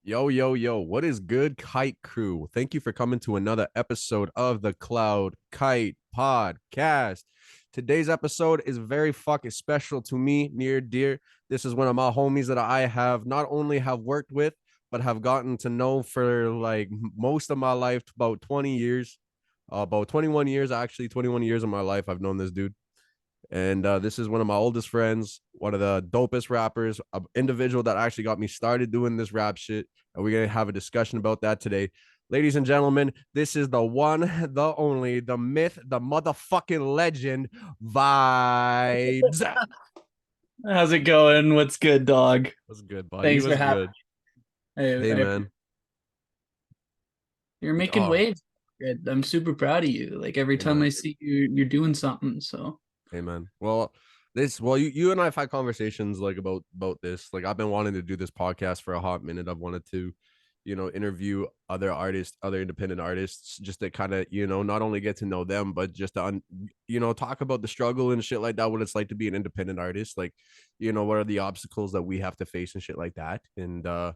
Yo, yo, yo, what is good, Kite Crew? Thank you for coming to another episode of the Cloud Kite Podcast. Today's episode is very fucking special to me, near dear. This is one of my homies that I have not only have worked with, but have gotten to know for like most of my life, about 20 years, about 21 years, actually, 21 years of my life. I've known this dude. And this is one of my oldest friends, one of the dopest rappers, an individual that actually got me started doing this rap shit. And we're going to have a discussion about that today. Ladies and gentlemen, this is the one, the only, the myth, the motherfucking legend, Vibes. How's it going? What's good, dog? What's good, buddy? Thanks for What's having good? me. Hey, man. You're making Oh, waves. Good. I'm super proud of you. Like every hey, time I man. see you, you're doing something. So Hey, man. You and I have had conversations like about this. Like I've been wanting to do this podcast for a hot minute. I've wanted to, interview other artists, other independent artists, just to kind of, not only get to know them, but just to, talk about the struggle and shit like that, what it's like to be an independent artist. Like, what are the obstacles that we have to face and shit like that. And not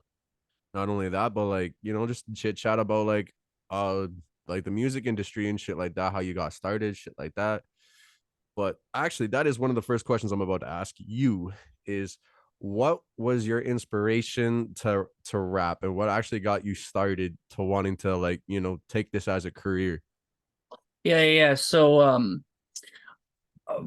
only that, but like, just chit chat about uh, like the music industry and shit like that, how you got started, shit like that. But actually, that is one of the first questions I'm about to ask you is what was your inspiration to rap and what actually got you started to wanting to take this as a career? yeah.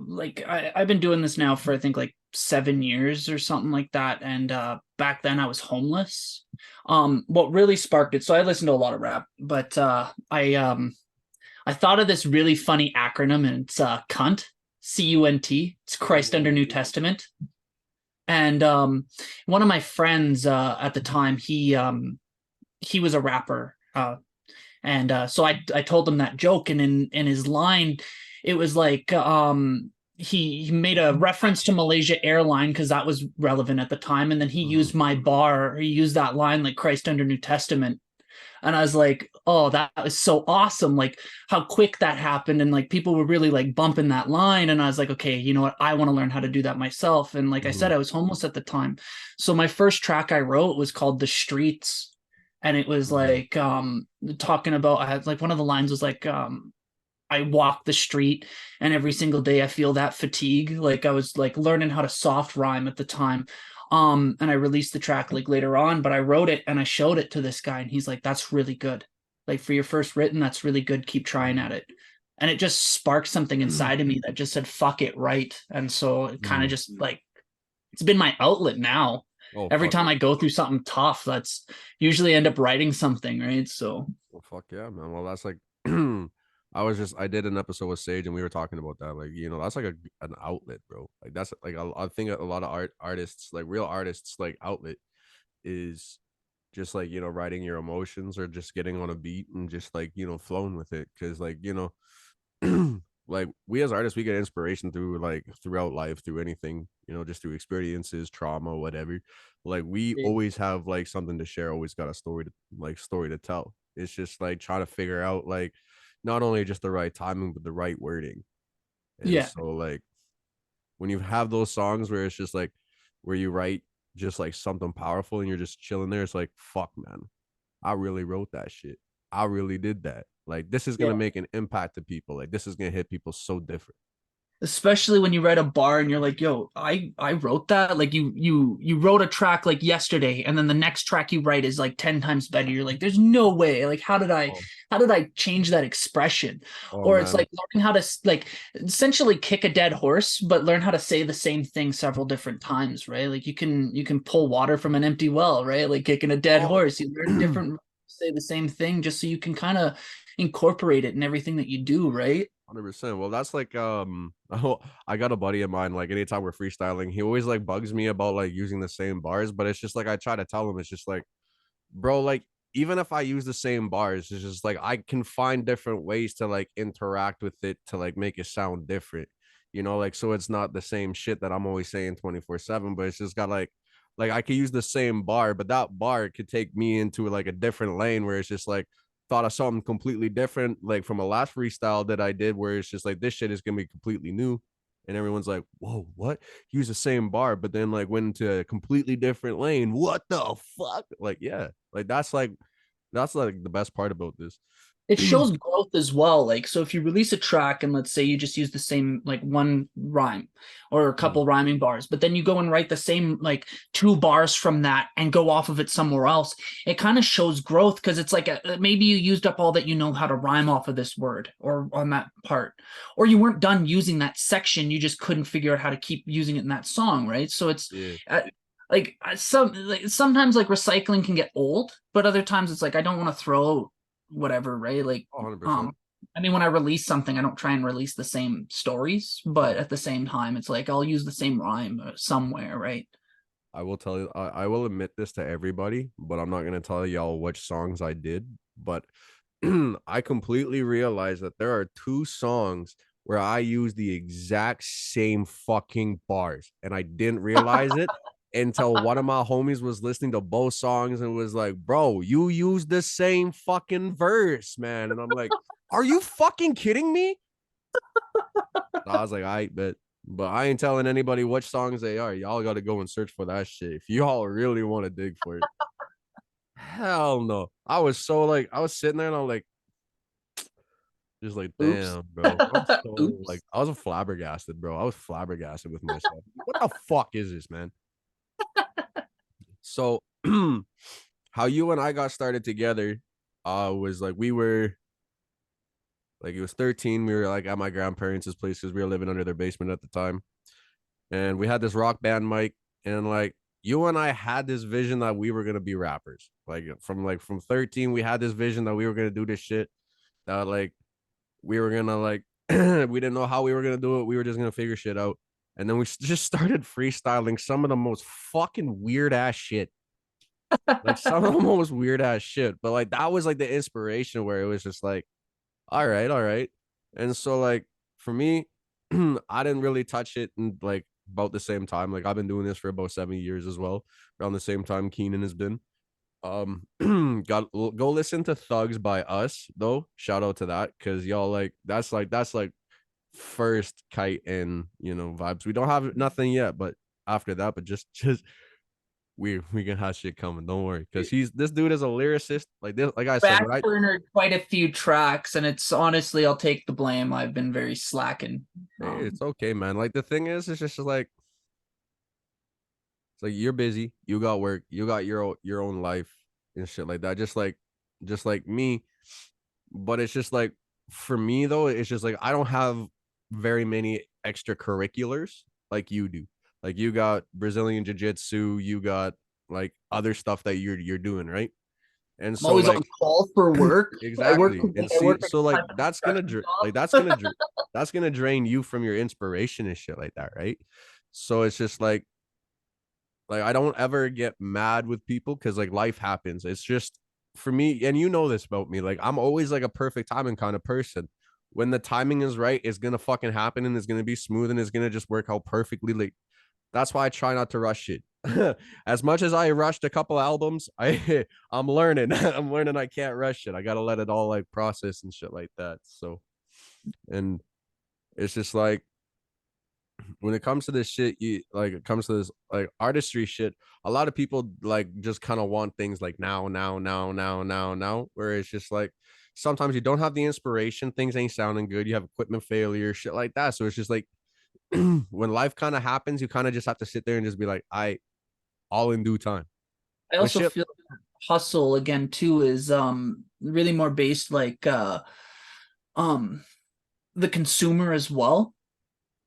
Like I've been doing this now for I think like 7 years or something like that. And back then I was homeless. What really sparked it? So I listened to a lot of rap, but I thought of this really funny acronym, and it's CUNT, CUNT. It's Christ under New Testament. And one of my friends at the time, he was a rapper, and so I told him that joke, and in his line, it was like he made a reference to Malaysia Airline because that was relevant at the time, and then he Mm-hmm. used my bar. He used that line like Christ under New Testament, and I was like, oh, that was so awesome. Like how quick that happened. And like people were really like bumping that line. And I was like, okay, you know what? I want to learn how to do that myself. And like I Mm-hmm. said, I was homeless at the time. So my first track I wrote was called The Streets. And it was Mm-hmm. like talking about I had like one of the lines was like I walk the street and every single day I feel that fatigue. Like I was like learning how to soft rhyme at the time. And I released the track like later on, but I wrote it and I showed it to this guy and he's like, that's really good. Like for your first written, that's really good. Keep trying at it. And it just sparked something inside of me that just said, fuck it, right. And so it kind of Mm-hmm. just like it's been my outlet now. Oh Every fuck. time I go through something tough, that's usually end up writing something, right? So Well, fuck yeah, man. Well, that's like I did an episode with Sage and we were talking about that. Like, that's like an outlet, bro. Like that's like I think a lot of artists, like real artists, like outlet is just like, writing your emotions or just getting on a beat and just like, flowing with it. Cause like, like we as artists, we get inspiration through like throughout life, through anything, just through experiences, trauma, whatever. Like we always have like something to share, always got a story to tell. It's just like trying to figure out like not only just the right timing, but the right wording. And yeah. so like when you have those songs where it's just like where you write just like something powerful and you're just chilling there, it's like fuck man, I really wrote that shit. I really did that. Like this is gonna Yeah. make an impact to people. Like this is gonna hit people so different. Especially when you write a bar and you're like, yo, I wrote that. Like you wrote a track like yesterday and then the next track you write is like 10 times better. You're like, there's no way. Like Oh, how did I change that expression? oh Or it's man. like learning how to like essentially kick a dead horse but learn how to say the same thing several different times, right? Like you can pull water from an empty well, right? Like kicking a dead Oh, horse. You learn different say the same thing just so you can kind of incorporate it in everything that you do, right? 100%. Well, that's like I got a buddy of mine. Like anytime we're freestyling, he always like bugs me about like using the same bars. But it's just like I try to tell him, it's just like, bro, like even if I use the same bars, it's just like I can find different ways to like interact with it to like make it sound different. Like so it's not the same shit that I'm always saying 24/7, but it's just got like I could use the same bar, but that bar could take me into like a different lane where it's just like thought of something completely different, like from a last freestyle that I did, where it's just like this shit is gonna be completely new. and everyone's like, whoa, what? He used the same bar, but then like went into a completely different lane. What the fuck? Like, yeah, like that's like the best part about this. It shows growth as well. Like, so if you release a track and let's say you just use the same like one rhyme or a couple rhyming bars, but then you go and write the same like two bars from that and go off of it somewhere else, it kind of shows growth because it's like maybe you used up all that you know how to rhyme off of this word or on that part, or you weren't done using that section, you just couldn't figure out how to keep using it in that song, right? So it's Yeah, sometimes like recycling can get old, but other times it's like I don't want to throw whatever, right? Like, 100%. I mean, when I release something, I don't try and release the same stories, but at the same time, it's like I'll use the same rhyme somewhere, right? I will tell you, I will admit this to everybody, but I'm not gonna tell y'all which songs I did. But I completely realized that there are two songs where I use the exact same fucking bars, and I didn't realize it until one of my homies was listening to both songs and was like, "Bro, you use the same fucking verse, man." And I'm like, "Are you fucking kidding me?" I was like, "I bet." But I ain't telling anybody which songs they are. Y'all got to go and search for that shit if y'all really want to dig for it. Hell no. I was so like, I was sitting there and I'm like, just like, Oops. damn, bro. I'm so like, Oops. I was a flabbergasted, bro. I was flabbergasted with myself. What the fuck is this, man? So, how you and I got started together, was like we were like it was 13. We were like at my grandparents' place because we were living under their basement at the time, and we had this rock band mic, and like you and I had this vision that we were gonna be rappers. Like from 13, we had this vision that we were gonna do this shit. That like we were gonna like we didn't know how we were gonna do it. We were just gonna figure shit out. And then we just started freestyling some of the most fucking weird ass shit. Like some of the most weird ass shit. But like that was like the inspiration where it was just like, all right, all right. And so like for me, I didn't really touch it in like about the same time. Like I've been doing this for about 7 years as well. Around the same time Keenan has been. Got go listen to Thugs by Us though. Shout out to that because y'all like that's like first kite and vibes. We don't have nothing yet, but after that, but just we can have shit coming. Don't worry, because he's this dude is a lyricist. Like this, like I said, right? Backburnered quite a few tracks, and it's honestly, I'll take the blame. I've been very slacking. Hey, it's okay, man. Like the thing is, it's just like it's like you're busy, you got work, you got your own life and shit like that. Just like me. But it's just like for me though, it's just like I don't have very many extracurriculars like you do. Like you got Brazilian jiu-jitsu, you got like other stuff that you're doing, right? And I'm so always on like call for work. I work. exactly. And I see, work a so like that's gonna construction job. that's gonna drain you from your inspiration and shit like that, right? So it's just like I don't ever get mad with people because like life happens. It's just for me, and you know this about me. Like I'm always like a perfect timing kind of person. When the timing is right, it's gonna fucking happen and it's gonna be smooth and it's gonna just work out perfectly. Like that's why I try not to rush it. As much as I rushed a couple albums, I'm learning. I'm learning I can't rush it. I gotta let it all like process and shit like that. So and it's just like when it comes to this shit, you like it comes to this like artistry shit, a lot of people like just kind of want things like now, now, now, now, now, now, where it's just like sometimes you don't have the inspiration, things ain't sounding good, you have equipment failure, shit like that. So it's just like when life kind of happens, you kind of just have to sit there and just be like, I all in due time. I When also shit, feel hustle again too is really more based like um the consumer as well,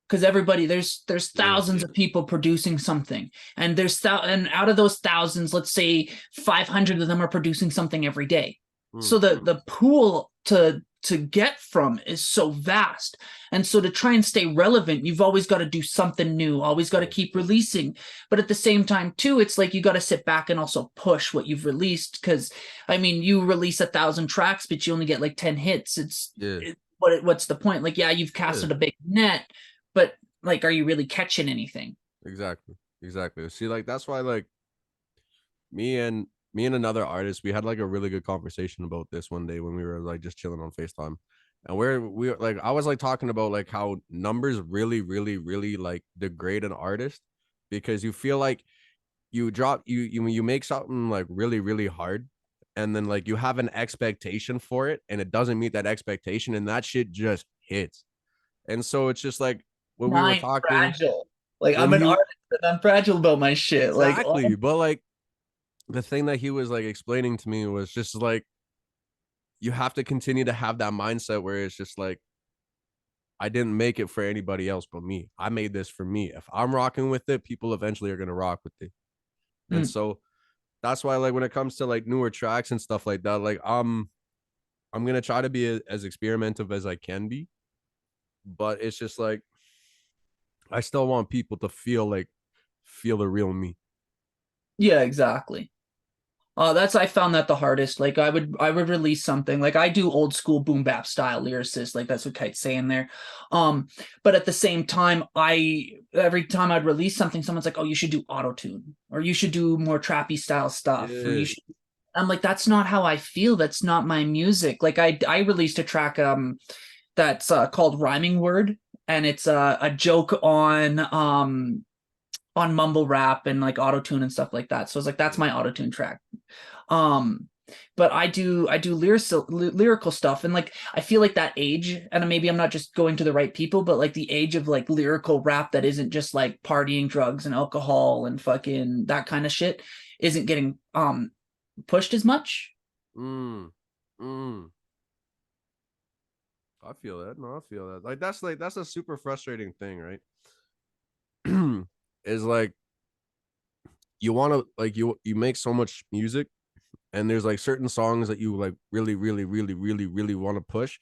because everybody there's yeah, thousands of people producing something, and and out of those thousands, let's say 500 of them are producing something every day. mm, So the pool to get from is so vast, and so to try and stay relevant, you've always got to do something new, always got to yeah, keep releasing. But at the same time too, it's like you got to sit back and also push what you've released, because I mean, you release 1,000 tracks but you only get like 10 hits. yeah, What's the point? Like, yeah, you've yeah, casted a big net, but like, are you really catching anything? exactly, exactly. See, like that's why like me and another artist, we had like a really good conversation about this one day when we were like just chilling on FaceTime. And we like I was like talking about like how numbers really, really, really like degrade an artist because you feel like you make something like really, really hard, and then like you have an expectation for it and it doesn't meet that expectation, and that shit just hits. And so it's just like when we were I'm talking, fragile. Like when I'm an he artist and I'm fragile about my shit. Like exactly, but like the thing that he was like explaining to me was just like you have to continue to have that mindset where it's just like I didn't make it for anybody else but me. I made this for me. If I'm rocking with it, people eventually are gonna rock with it. And mm, so that's why like when it comes to like newer tracks and stuff like that, like I'm gonna try to be as experimentative as I can be, but it's just like I still want people to feel the real me. yeah, exactly. That's I found that the hardest. Like I would release something like I do old school boom bap style lyricist, like that's what Kite's saying there. But at the same time, I every time I'd release something, someone's like, "Oh, you should do auto tune, or you should do more trappy style stuff, or you Yeah. should." I'm like, that's not how I feel. That's not my music. Like I released a track that's called Rhyming Word, and it's a joke on mumble rap and like auto tune and stuff like that. So it's like that's Yeah. my auto tune track. Um, but I do lyrical stuff, and like I feel like that age, and maybe I'm not just going to the right people, but like the age of like lyrical rap that isn't just like partying, drugs, and alcohol and fucking that kind of shit isn't getting pushed as much. Mm. Mm. I feel that. No, I feel that. Like that's a super frustrating thing, right? Is like you want to like you make so much music and there's like certain songs that you like really, really, really, really, really want to push,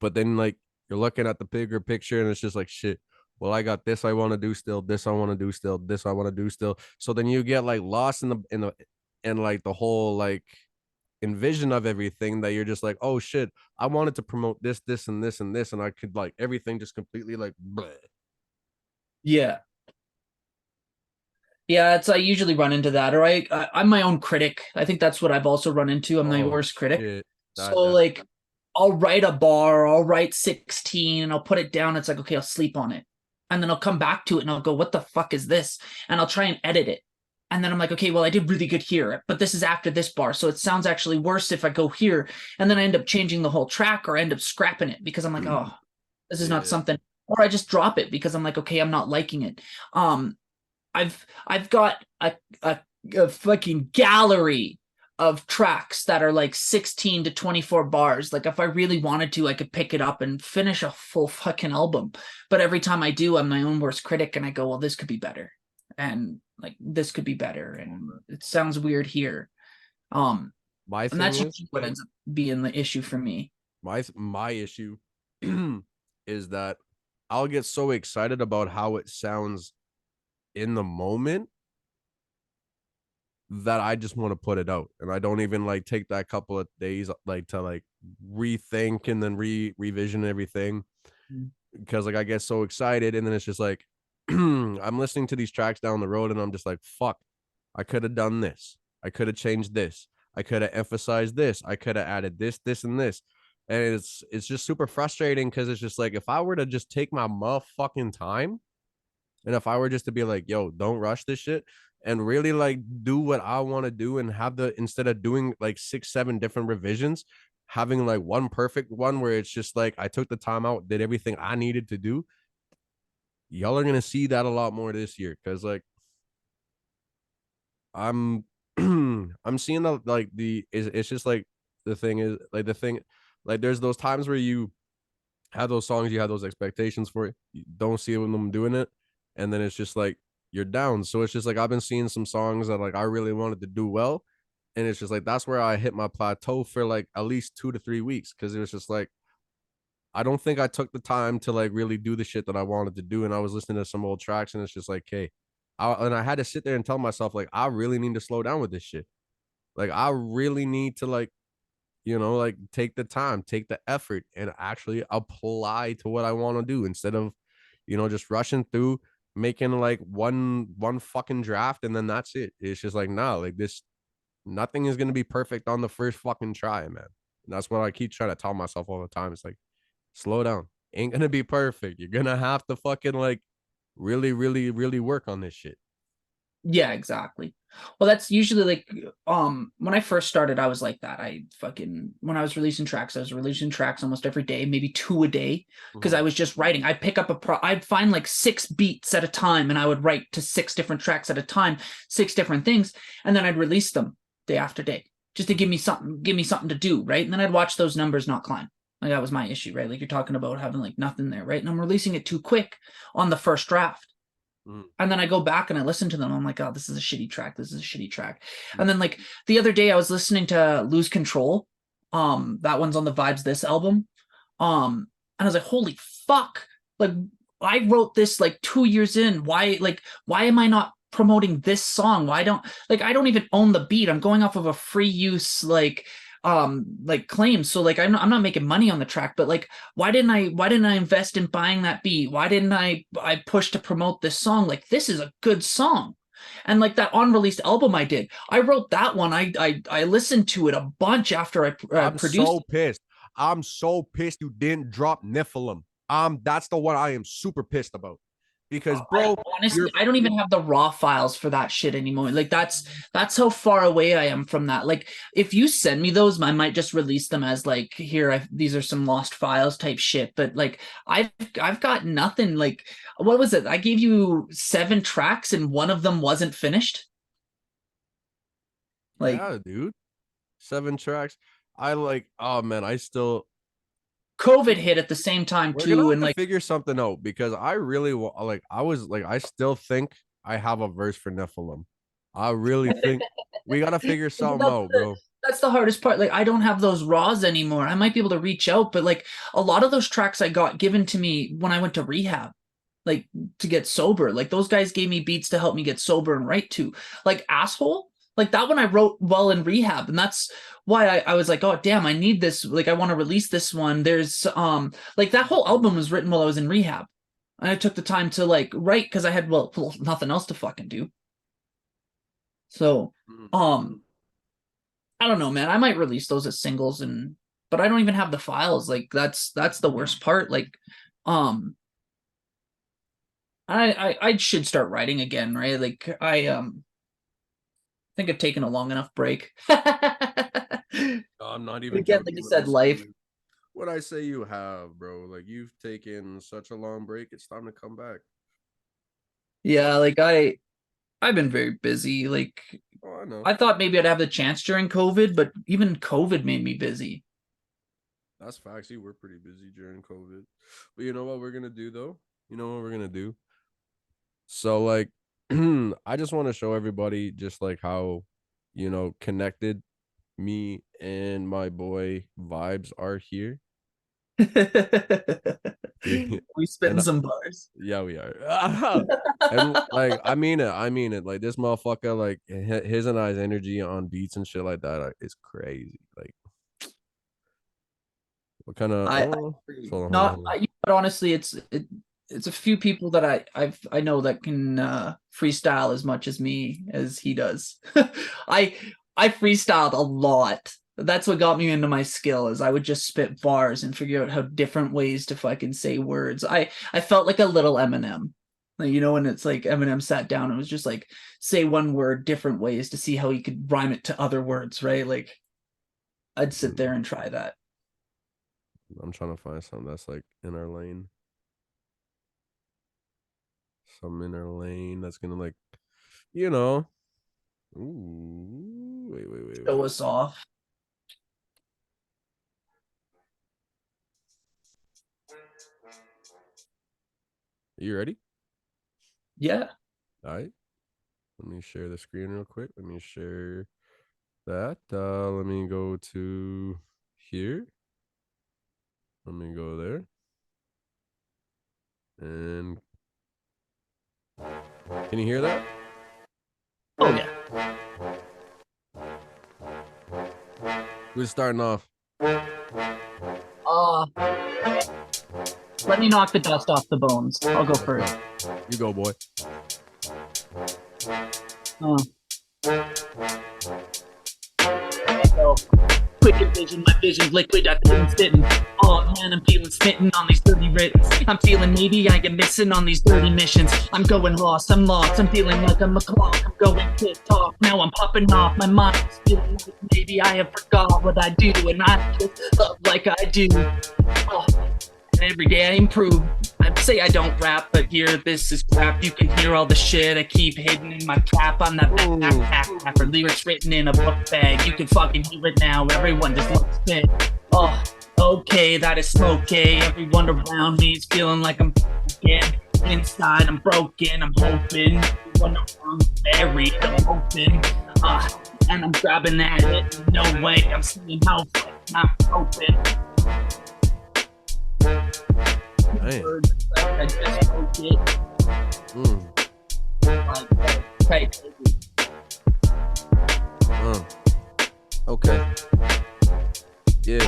but then like you're looking at the bigger picture and it's just like shit. Well, I got this I want to do still, this I want to do still, this I want to do still. So then you get like lost in the and like the whole like envision of everything that you're just like, oh shit, I wanted to promote this, this, and this, and this, and I could like everything just completely like bleh. Yeah. Yeah, it's I usually run into that, or I'm my own critic. I think that's what I've also run into. I'm my Oh worst critic. shit. So That like I'll write a bar, I'll write 16 and I'll put it down. It's like, okay, I'll sleep on it. And then I'll come back to it and I'll go, what the fuck is this? And I'll try and edit it. And then I'm like, okay, well, I did really good here, but this is after this bar. So it sounds actually worse if I go here. And then I end up changing the whole track or I end up scrapping it because I'm like, oh, this is not yeah. something. Or I just drop it because I'm like, okay, I'm not liking it. Um, I've got a fucking gallery of tracks that are like 16 to 24 bars. Like if I really wanted to, I could pick it up and finish a full fucking album. But every time I do, I'm my own worst critic and I go, well, this could be better. And like this could be better. And it sounds weird here. Um, My and thing that's is usually what ends up being the issue for me. my issue is that I'll get so excited about how it sounds in the moment that I just want to put it out, and I don't even like take that couple of days like to like rethink and then revision everything because like I get so excited and then it's just like I'm listening to these tracks down the road and I'm just like fuck, I could have done this, I could have changed this, I could have emphasized this, I could have added this, this, and this. And it's just super frustrating because it's just like if I were to just take my motherfucking time and if I were just to be like, yo, don't rush this shit and really like do what I want to do and have the instead of doing like 6, 7 different revisions, having like one perfect one where it's just like I took the time out, did everything I needed to do. Y'all are gonna see that a lot more this year because like I'm I'm seeing the like the it's just like the thing is like the thing like there's those times where you have those songs, you have those expectations for it. You don't see them doing it, and then it's just like you're down. So it's just like I've been seeing some songs that like I really wanted to do well, and it's just like that's where I hit my plateau for like at least 2 to 3 weeks because it was just like I don't think I took the time to like really do the shit that I wanted to do, and I was listening to some old tracks, and it's just like, hey, and I had to sit there and tell myself like I really need to slow down with this shit. Like I really need to like like take the time, take the effort, and actually apply to what I want to do instead of, just rushing through, making like one fucking draft and then that's it. It's just like, nah, like this, nothing is gonna be perfect on the first fucking try, man. And that's what I keep trying to tell myself all the time. It's like, slow down. Ain't gonna be perfect. You're gonna have to fucking like really, really, really work on this shit. Yeah, exactly. Well, that's usually like when I first started, I was like that. I fucking when I was releasing tracks, I was releasing tracks almost every day, maybe two a day, because I Mhm. was just writing. I'd pick up I'd find like 6 beats at a time, and I would write to 6 different tracks at a time, 6 different things, and then I'd release them day after day, just to give me something to do, right? And then I'd watch those numbers not climb. Like that was my issue, right? Like you're talking about having like nothing there, right? And I'm releasing it too quick on the first draft. Mhm. And then I go back and I listen to them. I'm like, oh, this is a shitty track. This is a shitty track. And Mhm. then like the other day I was listening to Lose Control. That one's on the V.Y.B.S album. And I was like, holy fuck. Like I wrote this like 2 years in. Why am I not promoting this song? Why don't like I don't even own the beat. I'm going off of a free use like claims. So like I'm not making money on the track, but like why didn't I invest in buying that beat? Why didn't I push to promote this song? Like this is a good song. And like that unreleased album I wrote that one. I listened to it a bunch after I I'm produced so it. pissed. I'm so pissed you didn't drop Nephilim. That's the one I am super pissed about. Because I bro, honestly you're I don't even have the raw files for that shit anymore. Like that's how far away I am from that. Like if you send me those, I might just release them as like here these are some lost files type shit. But like I've got nothing. Like what was it? I gave you 7 tracks and one of them wasn't finished. Like yeah, dude. 7 tracks. I like, oh man, I still COVID hit at the same time we're gonna too, have and to like figure something out because I really like I was like I still think I have a verse for Nephilim. I really think we gotta figure but something out, bro. that's the hardest part. Like I don't have those raws anymore. I might be able to reach out, but like a lot of those tracks I got given to me when I went to rehab, like to get sober. Like those guys gave me beats to help me get sober and write to. Like Asshole, like that one I wrote while in rehab, and that's why I was like, oh damn, I need this. Like I want to release this one. There's like that whole album was written while I was in rehab. And I took the time to like write because I had nothing else to fucking do. So Mhm. um I don't know, man. I might release those as singles and but I don't even have the files. Like that's the worst part. Like um I should start writing again, right? Like I think I've taken a long enough break. I'm not even Again, like joking you when I said, say life. you have, bro. Like you've taken such a long break. It's time to come back. Yeah, like I've been very busy. Like Oh, I know. I thought maybe I'd have the chance during COVID, but even COVID made me busy. That's facts. You were pretty busy during COVID. But you know what we're gonna do though? You know what we're gonna do? So like I just want to show everybody just like how, connected me and my boy vibes are here. We spitting And some bars. yeah, we are. And like I mean it. I mean it. Like this motherfucker, like his and I's energy on beats and shit like that is crazy. Like what kind of I oh agree. hold on, hold on, Not, hold on. but honestly, it's a few people that I know that can freestyle as much as me as he does. I I freestyled a lot. That's what got me into my skill is I would just spit bars and figure out how different ways to fucking say words. I felt like a little Eminem. Like, you know, when it's like Eminem sat down and was just like say one word different ways to see how he could rhyme it to other words, right? Like I'd sit there and try that. I'm trying to find something that's like in our lane. Some in our lane that's gonna like, you know. Ooh, Show wait. us off. Are you ready? Yeah. All right. Let me share the screen real quick. Let me share that. Let me go to here. Let me go there. And can you hear that? Oh yeah. Who's starting off? Uh, Let me knock the dust off the bones. I'll go first. You go, boy. Uh, so, quick envision my vision's liquid, I feel spitting. Oh man, I'm feeling smitten on these dirty written. I'm feeling maybe I get missing on these dirty missions. I'm going lost, I'm feeling like I'm a clock. I'm going TikTok, now I'm popping off. My mind's feeling like maybe I have forgot what I do, and I just love like I do. Oh, and every day I improve. I'd say I don't rap, but here this is crap. You can hear all the shit I keep hidden in my cap. On that backpack for lyrics written in a book bag. You can fucking hear it now, everyone just looks fit. Oh, okay, that is smoky. Everyone around me is feeling like I'm dead. Inside I'm broken, I'm hoping. Everyone around me buried, I'm open. And I'm grabbing at it, no way. I'm seeing how I'm open. Words, like I just wrote it. Okay. Yeah,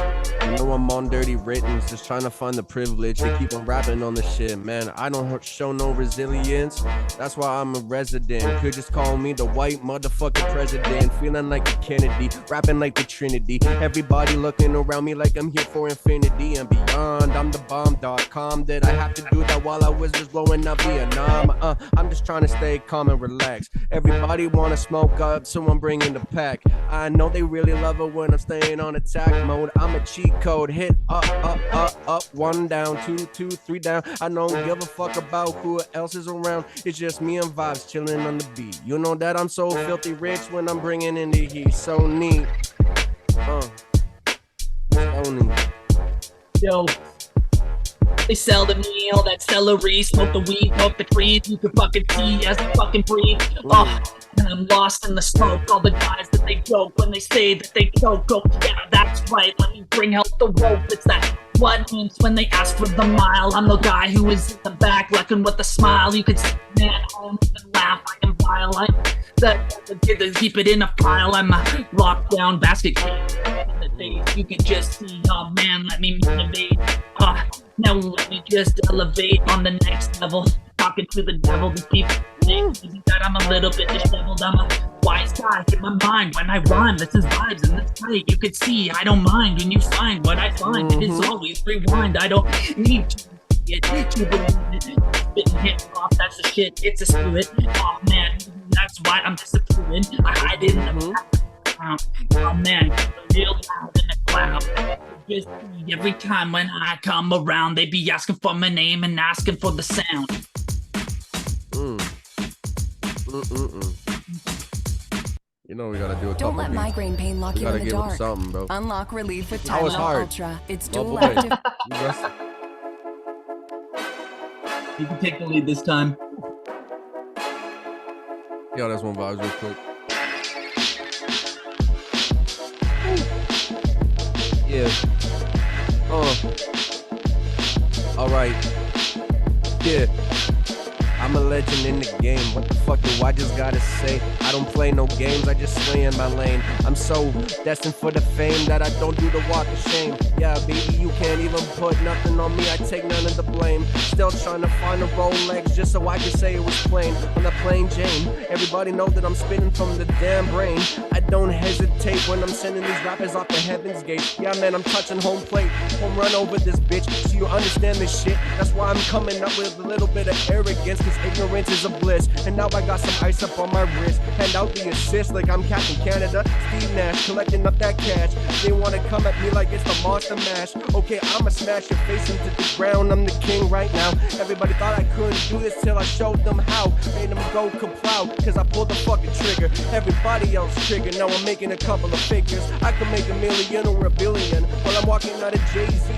you know I'm on dirty writtens, just trying to find the privilege to keep on rapping on the shit, man. I don't show no resilience, that's why I'm a resident. Could just call me the white motherfucking president. Feeling like a Kennedy, rapping like the Trinity. Everybody looking around me like I'm here for infinity and beyond. I'm the bomb.com. Did I have to do that while I was just blowing up Vietnam? I'm just trying to stay calm and relax. Everybody wanna smoke up, so I'm bringing the pack. I know they really love it when I'm staying on attack mode. I'm a cheat code, hit up, 1 down, 2, 3 down. I don't give a fuck about who else is around. It's just me and V.Y.B.S chilling on the beat. You know that I'm so filthy rich when I'm bringing in the heat. So neat, so neat. Yo, they sell to me all that celery, smoke the weed, smoke the trees. You can fucking see as they fucking breathe. And I'm lost in the smoke. All the guys that they joke when they say that they choke. Oh yeah, that's right. Let me bring out the rope. It's that 1 inch when they ask for the mile. I'm the guy who is in the back, looking with a smile. You can see, man, I don't even laugh. I am vile. I'm the kid that keep it in a file. I'm a lockdown basket case. You can just see, oh man, let me motivate. Now let me just elevate on the next level. Talking to the devil, these people think that I'm a little bit disheveled. I'm a wise guy in my mind when I rhyme. This is vibes and this tight. You can see I don't mind when you find what I find. It is always rewind. I don't need to get to believe it. Spitting hip hop, that's the shit. It's a spirit. Oh man, that's why I'm disappearing. I hide in the background. Oh man, real loud in the cloud. Just every time when I come around, they be asking for my name and asking for the sound. You know we gotta do a couple. Don't let migraine pain lock you in the dark. Bro. Unlock relief with That was Tylenol hard. Ultra. It's Well, dual boy. active. You can take the lead this time. Yo, that's one V.Y.B.S real quick. Yeah. All right. Yeah. I'm a legend in the game. What the fuck do I just gotta say? I don't play no games, I just stay in my lane. I'm so destined for the fame that I don't do the walk of shame. Yeah, baby, you can't even put nothing on me. I take none of the blame. Still trying to find a Rolex just so I can say it was plain. On the plain Jane, everybody know that I'm spitting from the damn brain. I don't hesitate when I'm sending these rappers off the heaven's gate. Yeah, man, I'm touching home plate. Home run over this bitch, so you understand this shit. That's why I'm coming up with a little bit of arrogance, cause ignorance is a bliss. And now I got some ice up on my wrist. Hand out the assist like I'm Captain Canada. Steve Nash collecting up that cash. They wanna come at me like it's the Monster Mash. Okay, I'ma smash your face into the ground. I'm the king right now. Everybody thought I couldn't do this till I showed them how. Made them go kaplow, cause I pulled the fucking trigger. Everybody else triggered. Now I'm making a couple of figures. I could make $1 million or $1 billion while I'm walking out of Jay-Z,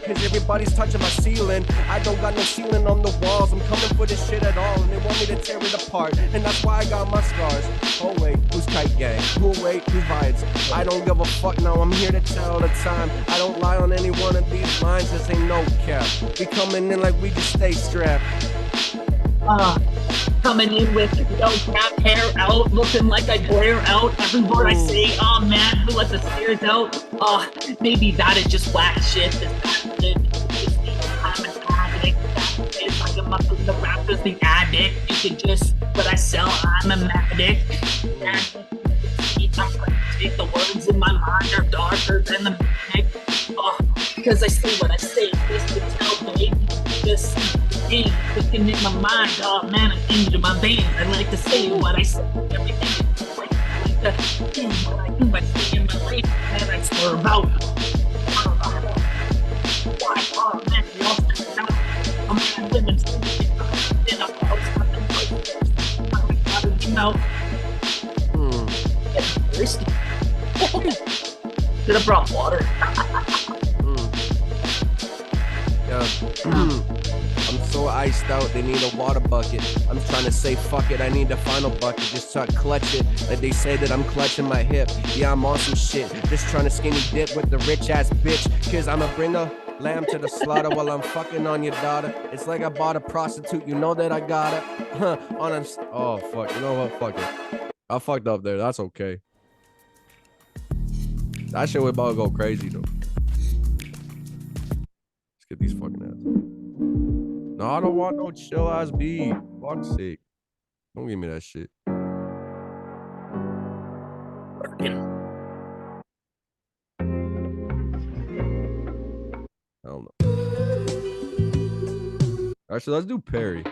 cause everybody's touching my ceiling. I don't got no ceiling on the walls. I'm coming for this shit at all, and they want me to tear it apart, and that's why I got my scars. Oh wait, who's K.Y.T.E gang? Who wait, who's V.Y.B.S? I don't give a fuck now, I'm here to tell the time. I don't lie on any one of these lines, this ain't no cap. We coming in like we just stay strapped. Coming in with no cap, hair out, looking like I glare out every word I say. Oh man, who let the stairs out? Maybe that is just whack shit. This bad shit. I'm an addict. It's like I'm up in the rappers, the addict. You could just, but I sell, I'm a addict. I'm mistake. The words in my mind are darker than the night. Because I say what I say, this to tell, baby. Just game, looking in my mind. Oh man, I'm into my veins. I like to say what I say. Everything is like that. Damn, what I do, I stay in my lane, and I swerve out. Why? Oh man, we all stand out. I'm not living in a house. You know. Thirsty. Should have brought water. I'm so iced out, they need a water bucket. I'm trying to say fuck it, I need the final bucket. Just try to clutch it, like they say that I'm clutching my hip. Yeah, I'm on some shit, just trying to skinny dip with the rich ass bitch. Cause I'ma bring the lamb to the slaughter while I'm fucking on your daughter. It's like I bought a prostitute, you know that I got it. Oh fuck, you know what, fuck it. I fucked up there, that's okay. That shit was about to go crazy though. Let's get these fucking ads. No, I don't want no chill ass beat. Fuck's sake. Don't give me that shit. I don't know. Actually, let's do Perry.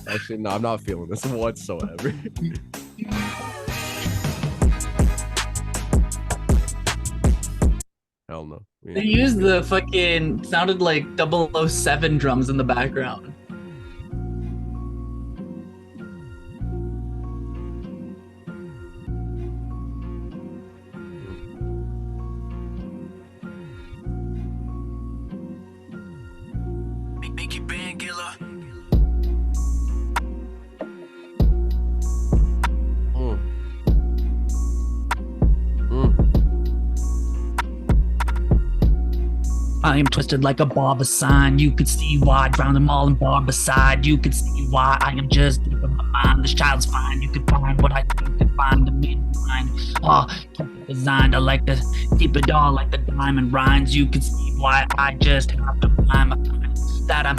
Actually, no, I'm not feeling this whatsoever. Hell no. They used the fucking sounded like 007 drums in the background. I am twisted like a barber sign. You could see why I drown them all in barbicide. You could see why I am just deep in my mind. This child's fine. You could find what I think you can find the midline. Keep it designed. I like to keep it all like the diamond rhymes. You could see why I just have to rhyme. That I'm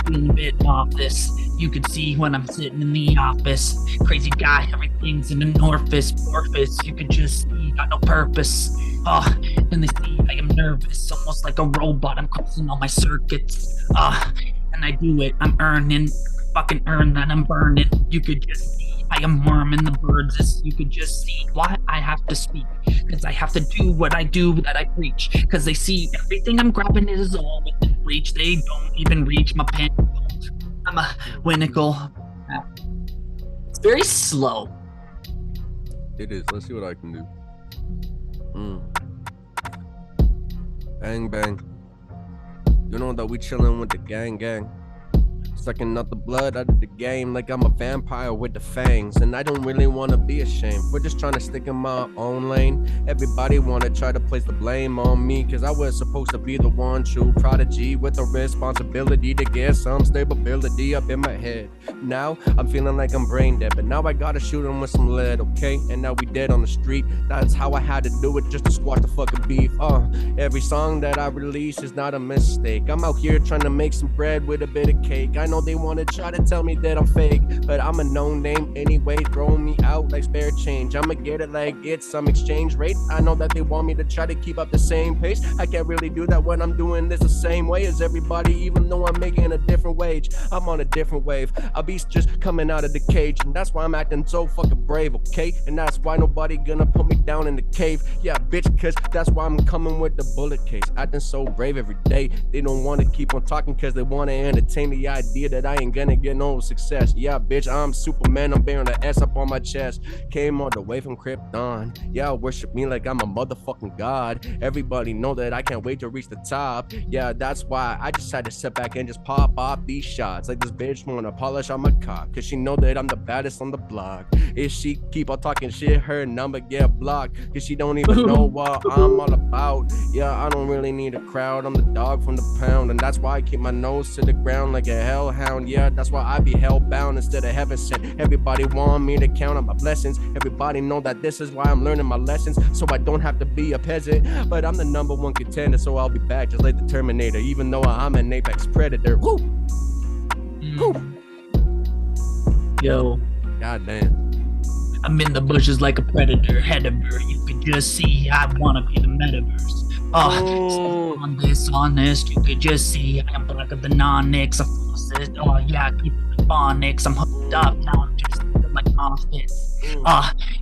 feeling a bit off this. You could see when I'm sitting in the office. Crazy guy, everything's in an orifice. You could just see, got no purpose. And they see I am nervous, almost like a robot. I'm crossing all my circuits. And I do it. I'm earning, fucking earn that I'm burning. You could just see I am worming the birds. You could just see why I have to speak. Cause I have to do what I do that I preach. Cause they see everything I'm grabbing is all within reach. They don't even reach my pen. I'm a winnacle. It's very slow. It is. Let's see what I can do. Bang bang. You know that we chillin' with the gang. Sucking out the blood out of the game like I'm a vampire with the fangs. And I don't really want to be ashamed. We're just trying to stick in my own lane. Everybody want to try to place the blame on me, cause I was supposed to be the one true prodigy with the responsibility to get some stability up in my head. Now I'm feeling like I'm brain dead, but now I gotta shoot him with some lead, okay? And now we dead on the street. That's how I had to do it, just to squash the fucking beef. Every song that I release is not a mistake. I'm out here trying to make some bread with a bit of cake. I know they want to try to tell me that I'm fake, but I'm a known name anyway, throwing me out like spare change. I'ma get it like it's some exchange rate. I know that they want me to try to keep up the same pace. I can't really do that when I'm doing this the same way as everybody, even though I'm making a different wage. I'm on a different wave, a beast just coming out of the cage, and that's why I'm acting so fucking brave, okay? And that's why nobody gonna put me down in the cave. Yeah, bitch, cause that's why I'm coming with the bullet case, acting so brave every day. They don't want to keep on talking cause they want to entertain the idea that I ain't gonna get no success. Yeah, bitch, I'm Superman, I'm bearing the S up on my chest. Came all the way from Krypton. Yeah, worship me like I'm a motherfucking god. Everybody know that I can't wait to reach the top. Yeah, that's why I just had to sit back and just pop off these shots. Like this bitch wanna polish on my cock, cause she know that I'm the baddest on the block. If she keep on talking shit, her number get blocked, cause she don't even know what I'm all about. Yeah, I don't really need a crowd, I'm the dog from the pound, and that's why I keep my nose to the ground like a hellhound. Yeah, that's why I be hellbound instead of heaven sent. Everybody want me to count on my blessings. Everybody know that this is why I'm learning my lessons, so I don't have to be a peasant. But I'm the #1 contender, so I'll be back just like the Terminator, even though I'm an apex predator. Woo! Woo! Yo. God damn. I'm in the bushes like a predator, head of her. You could just see I wanna be the metaverse. On this, you could just see I am blacker than Onyx. Oh yeah, keep it phonics. I'm hooked up now. I'm just like Office.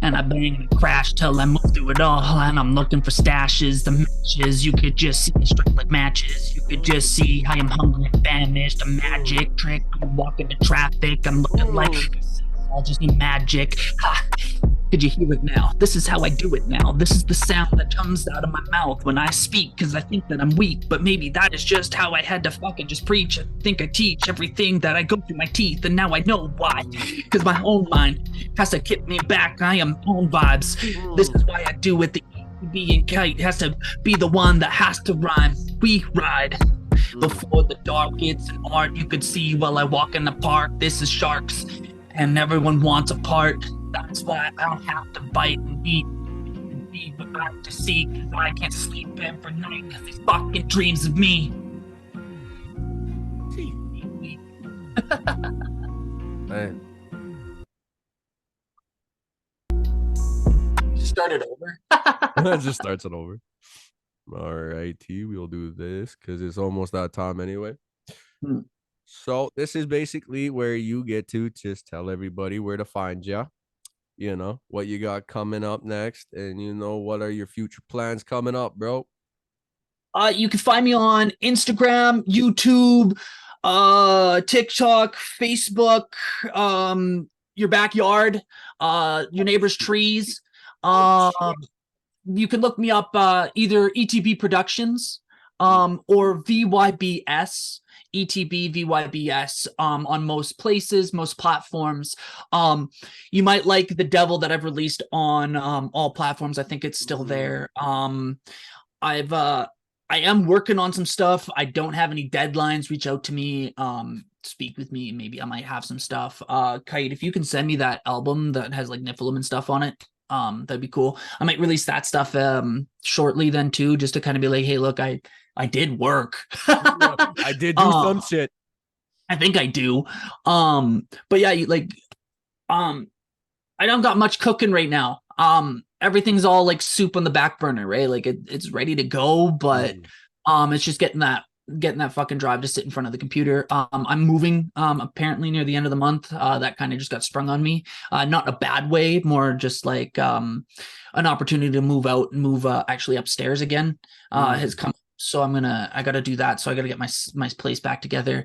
And I bang and crash till I move through it all. And I'm looking for stashes, the matches. You could just see me strike like matches. You could just see I am hungry and famished. A magic trick. I'm walking to traffic. I'm looking like all just magic. Ha. Could you hear it now? This is how I do it now. This is the sound that comes out of my mouth when I speak, because I think that I'm weak, but maybe that is just how I had to fucking just preach. I think I teach everything that I go through my teeth, and now I know why. Because my own mind has to kick me back. I am own vibes. This is why I do it. The ETB and K.Y.T.E has to be the one that has to rhyme. We ride. Before the dark gets an art you could see while I walk in the park. This is sharks, and everyone wants a part. That's why I don't have to bite and eat and be about to see, because I can't sleep every night because these fucking dreams of me. Man. Just start it over. That just starts it over. All right, we'll do this because it's almost that time anyway. So this is basically where you get to just tell everybody where to find you. You know, what you got coming up next, and you know, what are your future plans coming up, bro? You can find me on Instagram, YouTube, TikTok, Facebook, your backyard, your neighbor's trees. You can look me up either ETB Productions or V.Y.B.S. ETB V.Y.B.S. On most places, most platforms. You might like the Devil that I've released on all platforms. I think it's still there. I am working on some stuff. I don't have any deadlines. Reach out to me, speak with me. Maybe I might have some stuff. K.Y.T.E, if you can send me that album that has like Nephilim and stuff on it, that'd be cool. I might release that stuff shortly then too, just to kind of be like, hey, look, I did work. I did do some shit. I think I do. But yeah, I don't got much cooking right now. Everything's all like soup on the back burner, right? Like it's ready to go, but it's just getting that fucking drive to sit in front of the computer. I'm moving apparently near the end of the month. That kind of just got sprung on me. Not a bad way, more just like an opportunity to move out and move actually upstairs again has come. So I gotta do that. So I gotta get my place back together.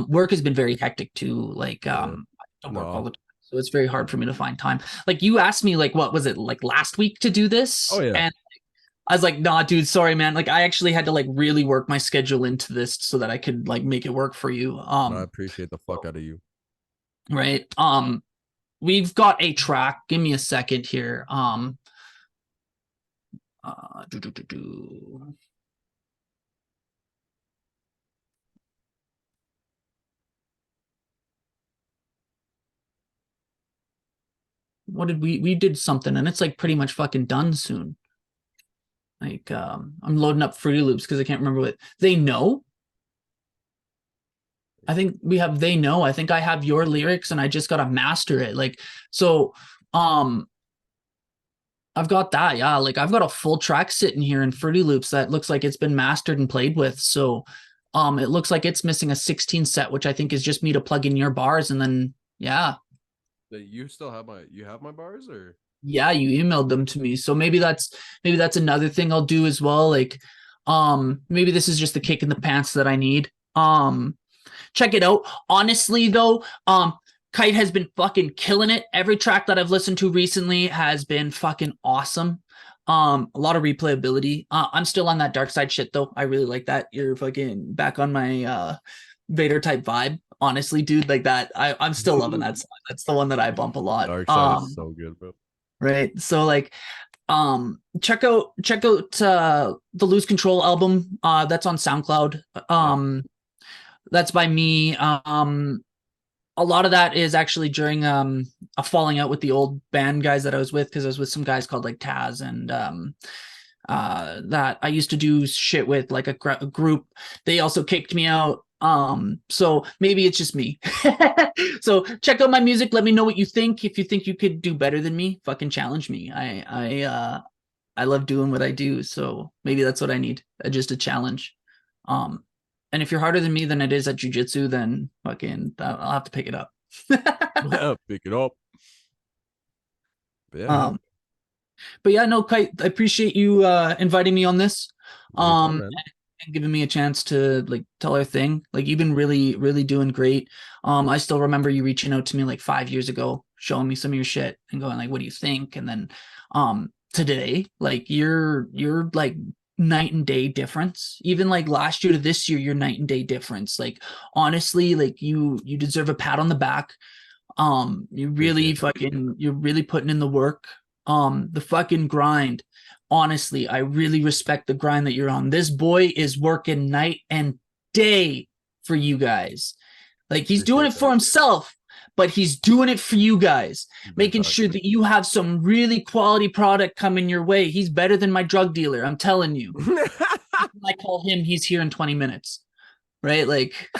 Work has been very hectic too. Like I don't work all the time. So it's very hard for me to find time. Like you asked me, like, what was it, like last week to do this? Oh yeah. And I was like, nah, dude, sorry, man. Like I actually had to like really work my schedule into this so that I could like make it work for you. I appreciate the fuck out of you. Right. We've got a track. Give me a second here. What did we did something, and it's like pretty much fucking done soon. Like I'm loading up Fruity Loops because I can't remember what they know. I think we have they know. I think I have your lyrics and I just gotta master it. Like so I've got that, yeah. Like I've got a full track sitting here in Fruity Loops that looks like it's been mastered and played with. So it looks like it's missing a 16 set, which I think is just me to plug in your bars, and then yeah. You still have my bars, or yeah, you emailed them to me. So maybe that's another thing I'll do as well. Like maybe this is just the kick in the pants that I need. Check it out. Honestly though, K.Y.T.E has been fucking killing it. Every track that I've listened to recently has been fucking awesome. A lot of replayability. I'm still on that dark side shit though. I really like that. You're fucking back on my Vader type vibe. Honestly, dude, like that. I'm still loving that song. That's the one that I bump a lot. Dark side is so good, bro. Right. So like check out the Lose Control album. That's on SoundCloud. That's by me. A lot of that is actually during a falling out with the old band guys that I was with, because I was with some guys called like Taz and that I used to do shit with, like a group. They also kicked me out. So maybe it's just me. So check out my music. Let me know what you think. If you think you could do better than me, fucking challenge me. I love doing what I do. So maybe that's what I need. Just a challenge. And if you're harder than me than it is at jujitsu, then fucking I'll have to pick it up. Pick it up. But yeah, Um, but yeah, no, Kite, I appreciate you inviting me on this. anytime, man. And giving me a chance to like tell our thing. Like you've been really, really doing great. I still remember you reaching out to me like 5 years ago, showing me some of your shit and going like, what do you think? And then today, like you're like night and day difference. Even like last year to this year, you're night and day difference. Like honestly, like you deserve a pat on the back. You really fucking, you're really putting in the work. The fucking grind. Honestly, I really respect the grind that you're on. This boy is working night and day for you guys. Like he's doing it for himself, but he's doing it for you guys, making sure that you have some really quality product coming your way. He's better than my drug dealer. I'm telling you. I call him, he's here in 20 minutes. Right? Like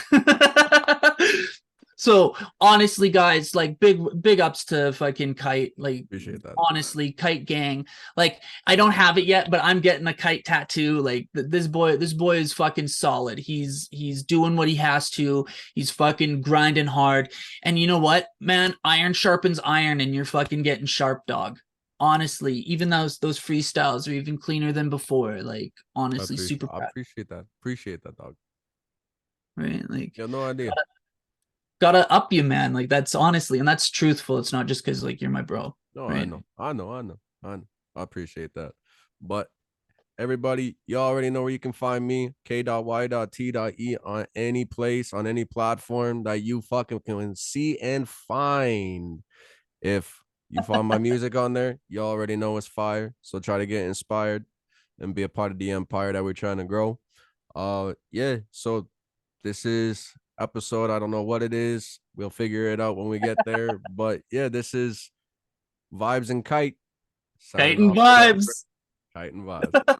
so honestly, guys, like big ups to fucking Kite. Like appreciate that. Honestly, Kite gang. Like I don't have it yet, but I'm getting a Kite tattoo. Like this boy is fucking solid. He's doing what he has to. He's fucking grinding hard. And you know what, man? Iron sharpens iron, and you're fucking getting sharp, dog. Honestly, even those freestyles are even cleaner than before. Like honestly, super proud. I appreciate that. Appreciate that, dog. Right? Like you have no idea. Gotta up you, man. Like that's honestly, and that's truthful. It's not just because like you're my bro. No, right? I know. I appreciate that. But everybody, you already know where you can find me, K.Y.T.E on any place, on any platform that you fucking can see and find. If you find my music on there, you already know it's fire. So try to get inspired and be a part of the empire that we're trying to grow. Yeah, so this is episode, I don't know what it is. We'll figure it out when we get there. But yeah, this is Vibes and Kite. Kite and vibes. Kite and Vibes.